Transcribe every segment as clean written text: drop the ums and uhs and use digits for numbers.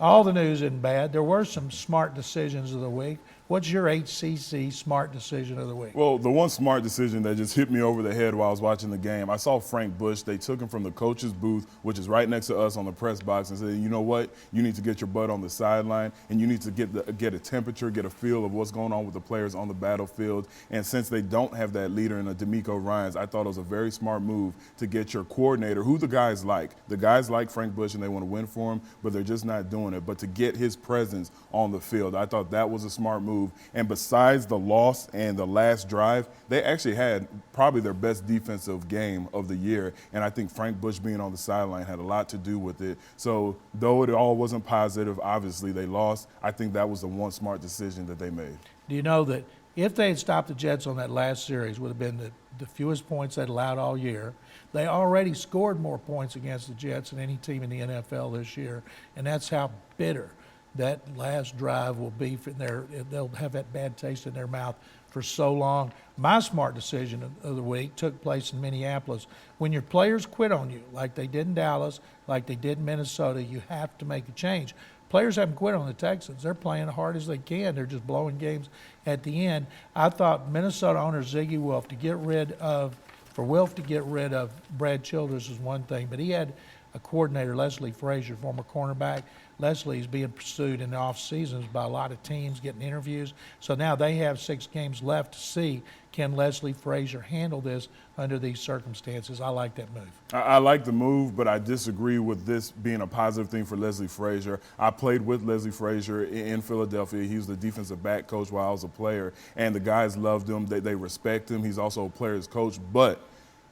all the news isn't bad. There were some smart decisions of the week. What's your HCC smart decision of the week? Well, the one smart decision that just hit me over the head while I was watching the game, I saw Frank Bush. They took him from the coach's booth, which is right next to us on the press box, and said, you know what? You need to get your butt on the sideline, and you need to get a temperature, get a feel of what's going on with the players on the battlefield. And since they don't have that leader in a D'Amico Ryans, I thought it was a very smart move to get your coordinator, who the guys like. The guys like Frank Bush, and they want to win for him, but they're just not doing it. But to get his presence on the field, I thought that was a smart move. And besides the loss and the last drive, they actually had probably their best defensive game of the year. And I think Frank Bush being on the sideline had a lot to do with it. So though it all wasn't positive, obviously they lost, I think that was the one smart decision that they made. Do you know that if they had stopped the Jets on that last series, would have been the fewest points they'd allowed all year. They already scored more points against the Jets than any team in the NFL this year, and that's how bitter that last drive will be for they'll have that bad taste in their mouth for so long. My smart decision of the week took place in Minneapolis. When your players quit on you, like they did in Dallas, like they did in Minnesota, you have to make a change. Players haven't quit on the Texans. They're playing as hard as they can. They're just blowing games at the end. I thought Minnesota owner Ziggy Wilf to get rid of Brad Childress is one thing, but he had a coordinator, Leslie Frazier, former cornerback. Leslie is being pursued in the off seasons by a lot of teams, getting interviews. So now they have 6 games left to see, can Leslie Frazier handle this under these circumstances? I like that move. I like the move, but I disagree with this being a positive thing for Leslie Frazier. I played with Leslie Frazier in Philadelphia. He was the defensive back coach while I was a player, and the guys loved him. They respect him. He's also a player's coach, but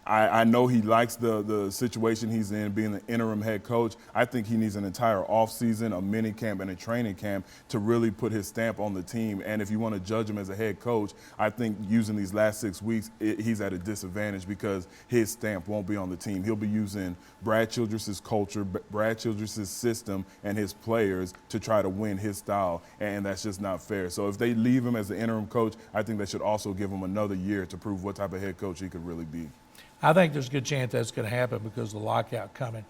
I know he likes the situation he's in, being the interim head coach. I think he needs an entire offseason, a mini camp, and a training camp to really put his stamp on the team. And if you want to judge him as a head coach, I think using these last 6 weeks, he's at a disadvantage because his stamp won't be on the team. He'll be using Brad Childress's culture, Brad Childress's system, and his players to try to win his style, and that's just not fair. So if they leave him as the interim coach, I think they should also give him another year to prove what type of head coach he could really be. I think there's a good chance that's going to happen because of the lockout coming.